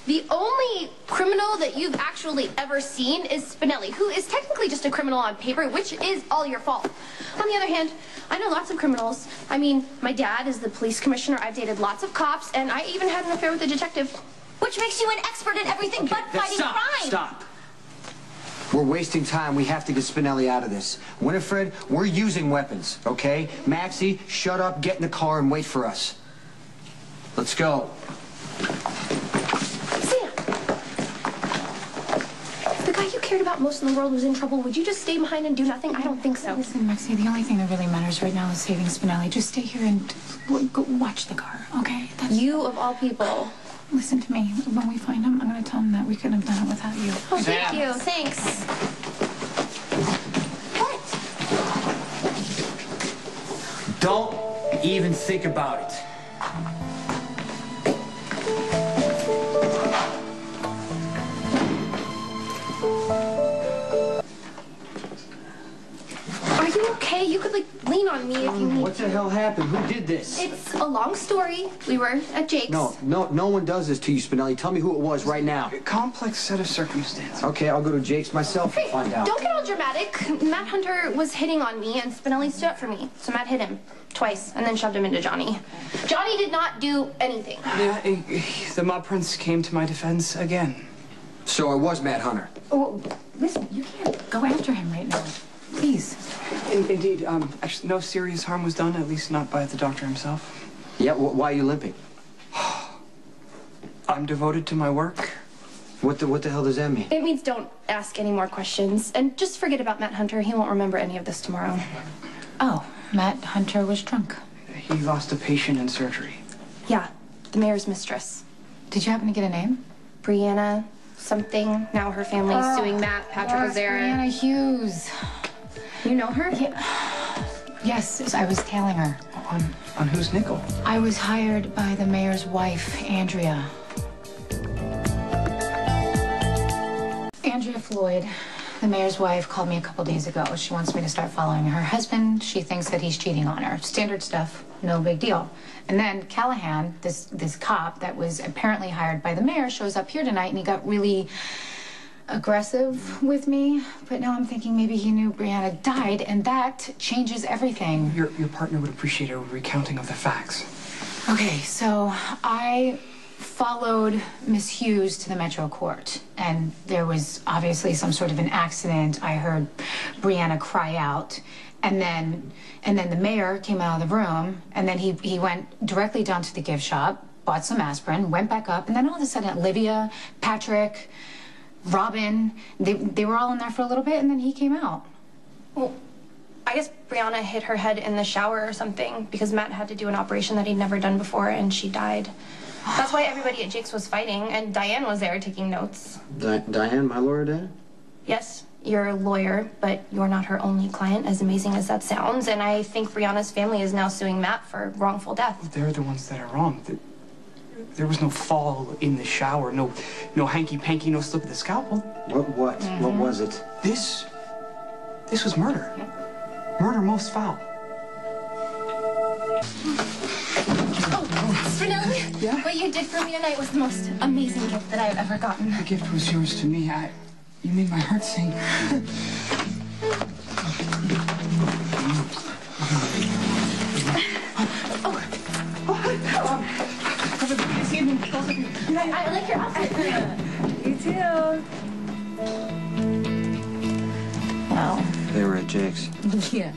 The only criminal that you've actually ever seen is Spinelli, who is technically just a criminal on paper, which is all your fault. On the other hand, I know lots of criminals. I mean, my dad is the police commissioner, I've dated lots of cops, and I even had an affair with a detective. Which makes you an expert in everything but fighting crime. Stop. We're wasting time. We have to get Spinelli out of this. Winifred, we're using weapons, okay? Maxie, shut up, get in the car, and wait for us. Let's go. Sam! If the guy you cared about most in the world was in trouble, would you just stay behind and do nothing? I don't think so. Listen, Maxie, the only thing that really matters right now is saving Spinelli. Just stay here and go watch the car, okay? You, of all people. Listen to me. When we find him, I'm going to tell him that we couldn't have done it without you. Oh, thank you. Thanks. What? Don't even think about it. Are you okay? You could, like, lean on me if you need. What the hell happened? Who did this? It's a long story. We were at Jake's. No one does this to you, Spinelli. Tell me who it was right now. A complex set of circumstances. Okay, I'll go to Jake's myself and find out. Don't get all dramatic. Matt Hunter was hitting on me, and Spinelli stood up for me. So Matt hit him twice and then shoved him into Johnny. Johnny did not do anything. Yeah, the mob prince came to my defense again. So it was Matt Hunter. Oh, listen, you can't go after him right now. Please. Indeed, actually, no serious harm was done, at least not by the doctor himself. Yeah, why are you limping? I'm devoted to my work. What the hell does that mean? It means don't ask any more questions. And just forget about Matt Hunter. He won't remember any of this tomorrow. Oh, Matt Hunter was drunk. He lost a patient in surgery. Yeah, the mayor's mistress. Did you happen to get a name? Brianna something. Now her family's suing Matt, Patrick Ozera. Brianna Hughes. You know her? Yeah. Yes, I was tailing her. On whose nickel? I was hired by the mayor's wife, Andrea. Andrea Floyd, the mayor's wife, called me a couple days ago. She wants me to start following her husband. She thinks that he's cheating on her. Standard stuff, no big deal. And then Callahan, this cop that was apparently hired by the mayor, shows up here tonight, and he got really aggressive with me. But now I'm thinking maybe he knew Brianna died, and that changes everything. Your partner would appreciate a recounting of the facts. Okay, so I followed Miss Hughes to the Metro Court, and there was obviously some sort of an accident. I heard Brianna cry out, and then the mayor came out of the room, and then he went directly down to the gift shop, bought some aspirin, went back up, and then all of a sudden Olivia, Patrick, Robin, they were all in there for a little bit, and then he came out. Well, I guess Brianna hit her head in the shower or something because Matt had to do an operation that he'd never done before, and she died. That's why everybody at Jake's was fighting, and Diane was there taking notes. Diane, my lawyer, Dad? Yes, you're a lawyer, but you're not her only client, as amazing as that sounds, and I think Brianna's family is now suing Matt for wrongful death. They're the ones that are wrong. There was no fall in the shower, no hanky-panky, no slip of the scalpel. What? Mm-hmm. What was it? This was murder. Yeah. Murder most foul. Spinelli, yeah? What you did for me tonight was the most amazing gift that I've ever gotten. The gift was yours to me. You made my heart sing. I like your outfit. You too. Well. They were at Jake's. Yeah.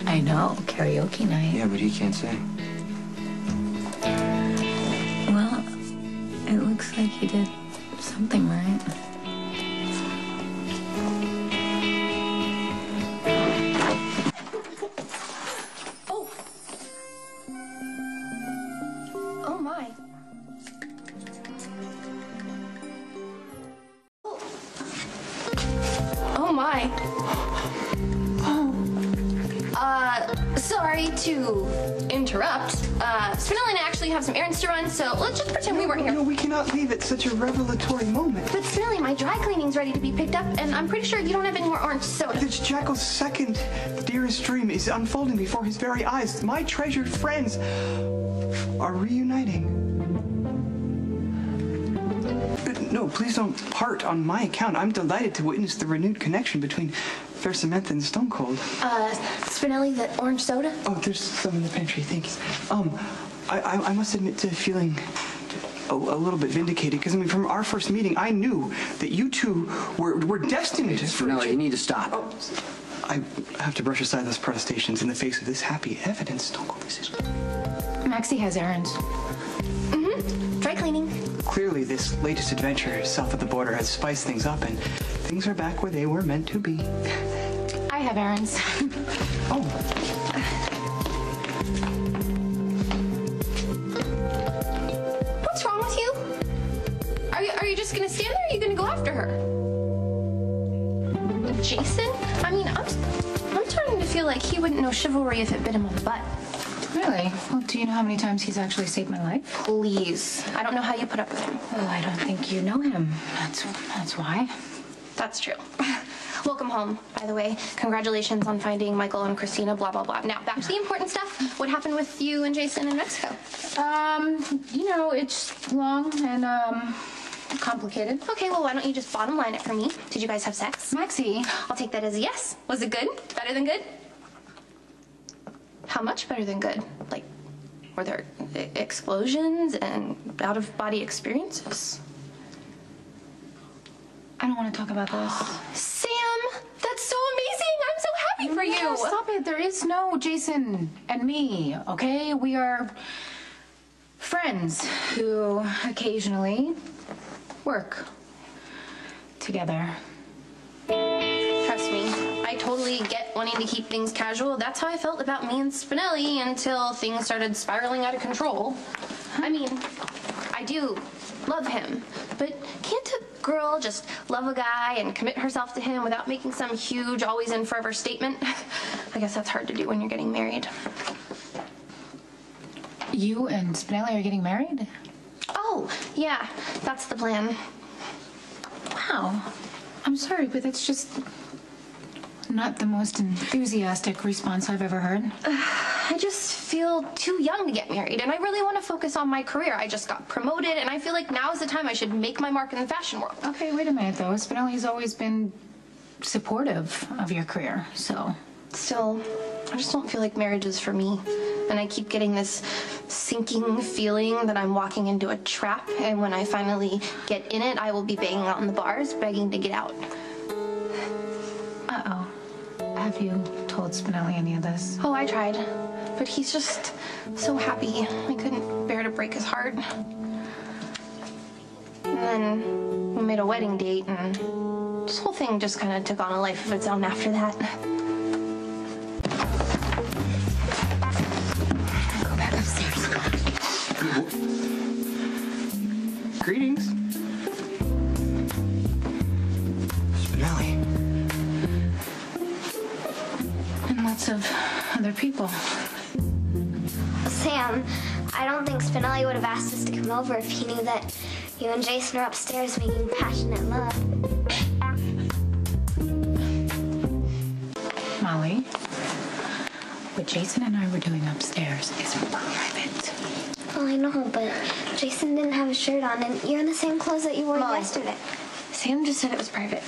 I know. Karaoke night. Yeah, but he can't sing. Well, it looks like he did something right. Oh. Oh my. Oh my. Sorry to interrupt. Spinelli and I actually have some errands to run, so let's just pretend we weren't here. No, we cannot leave at such a revelatory moment. But Spinelli, my dry cleaning's ready to be picked up, and I'm pretty sure you don't have any more orange soda. This Jackal's second dearest dream is unfolding before his very eyes. My treasured friends are reuniting. no, please don't part on my account. I'm delighted to witness the renewed connection between Fair Samantha and Stone Cold. Spinelli, the orange soda? Oh, there's some in the pantry, thanks. I must admit to feeling a little bit vindicated, because, I mean, from our first meeting, I knew that you two were destined to... Spinelli, you need to stop. Oh, I have to brush aside those protestations in the face of this happy evidence, Stone Cold. This is... Maxie has errands. Mm-hmm. Dry cleaning. Clearly, this latest adventure south of the border has spiced things up, and things are back where they were meant to be. I have errands. Oh. What's wrong with you? Are you just gonna stand there, or are you gonna go after her? Jason? I mean, I'm starting to feel like he wouldn't know chivalry if it bit him on the butt. Really? Well, do you know how many times he's actually saved my life? Please. I don't know how you put up with him. Oh, I don't think you know him. That's why. That's true. Welcome home, by the way. Congratulations on finding Michael and Christina, blah, blah, blah. Now, back to the important stuff. What happened with you and Jason in Mexico? You know, it's long and, complicated. Okay, well, why don't you just bottom line it for me? Did you guys have sex? Maxie. I'll take that as a yes. Was it good? Better than good? How much better than good? Like, were there explosions and out-of-body experiences? I don't want to talk about this. Sam, that's so amazing. I'm so happy for you. No, stop it. There is no Jason and me, okay? We are friends who occasionally work together. Trust me, I totally get wanting to keep things casual. That's how I felt about me and Spinelli until things started spiraling out of control. I mean, I do love him, but can't a girl just love a guy and commit herself to him without making some huge, always and forever statement? I guess that's hard to do when you're getting married. You and Spinelli are getting married? Oh, yeah, that's the plan. Wow. I'm sorry, but that's just not the most enthusiastic response I've ever heard. I just feel too young to get married, and I really want to focus on my career. I just got promoted, and I feel like now is the time I should make my mark in the fashion world. Okay, wait a minute, though. Spinelli's always been supportive of your career, so... Still, I just don't feel like marriage is for me. And I keep getting this sinking feeling that I'm walking into a trap, and when I finally get in it, I will be banging on the bars, begging to get out. Uh-oh. Have you told Spinelli any of this? Oh, I tried. But he's just so happy. I couldn't bear to break his heart. And then we made a wedding date, and this whole thing just kind of took on a life of its own after that. Go back upstairs. Greetings. Spinelli. And lots of other people. Sam, I don't think Spinelli would have asked us to come over if he knew that you and Jason are upstairs making passionate love. Molly, what Jason and I were doing upstairs is private. Oh, I know, but Jason didn't have a shirt on, and you're in the same clothes that you wore yesterday. Sam just said it was private.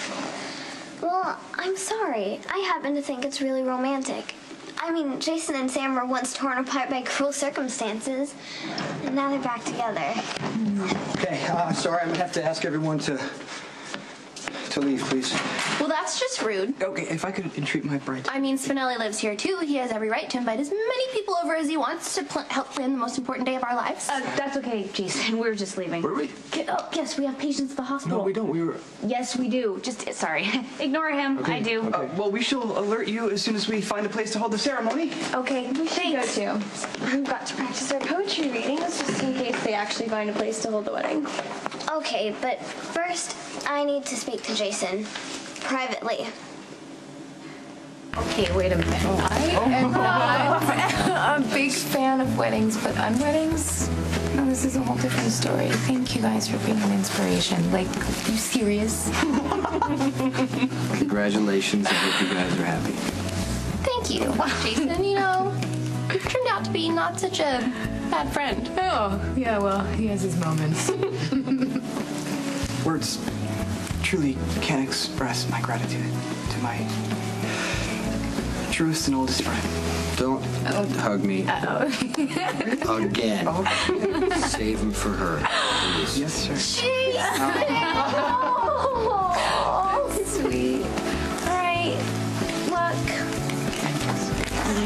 Well, I'm sorry. I happen to think it's really romantic. I mean, Jason and Sam were once torn apart by cruel circumstances, and now they're back together. Okay, sorry, I'm gonna have to ask everyone to leave, please. Well, that's just rude. Okay, if I could entreat my bride. I mean, Spinelli lives here, too. He has every right to invite as many people over as he wants to help plan the most important day of our lives. That's okay, Jason. We're just leaving. Were we? Yes, we have patients at the hospital. No, we don't. We were... Yes, we do. Just, sorry. Ignore him. Okay. I do. Well, we shall alert you as soon as we find a place to hold the ceremony. Okay, we should go too. We've got to practice our poetry readings just in case they actually find a place to hold the wedding. Okay, but first, I need to speak to Jason. Privately. Okay, wait a minute. I am not a big fan of weddings, but on weddings, no, this is a whole different story. Thank you guys for being an inspiration. Like, are you serious? Congratulations, I hope you guys are happy. Thank you, Jason. You know, you turned out to be not such a bad friend. Oh, yeah, well, he has his moments. Words truly can't express my gratitude to my truest and oldest friend. Don't hug me. Again. Save him for her, please. Yes, sir. Oh, sweet. All right.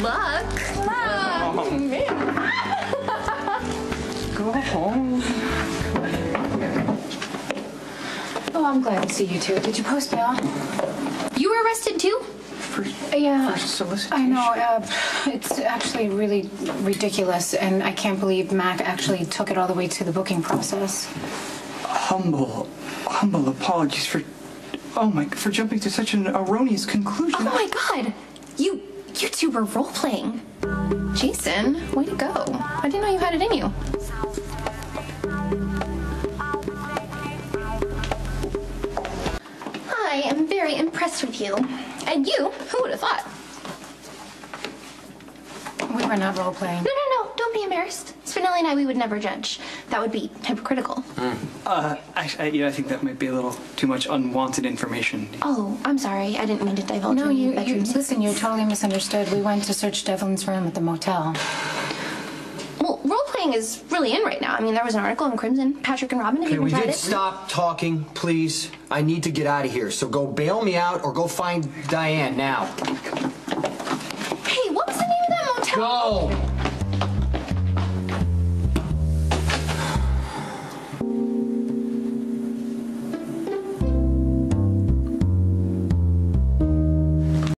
Luck. Oh, man. Go home. Oh, I'm glad to see you two. Did you post bail? You were arrested too? Yeah, First solicitation. I know. It's actually really ridiculous, and I can't believe Mac actually took it all the way to the booking process. Humble apologies for jumping to such an erroneous conclusion. Oh my God! You two were role playing. Jason, way to go! I didn't know you had it in you. I am very impressed with you. And you, who would have thought? We were not role playing. No. Don't be embarrassed. Spinelli and I, we would never judge. That would be hypocritical. Actually, I think that might be a little too much unwanted information. Oh, I'm sorry. I didn't mean to divulge No, any you bedroom listen. You totally misunderstood. We went to search Devlin's room at the motel. Well, role-playing is really in right now. I mean, there was an article in Crimson. Patrick and Robin have Okay, even we tried did it. stop talking, please. I need to get out of here, so go bail me out or go find Diane now. Hey, what was the name of that motel? Go!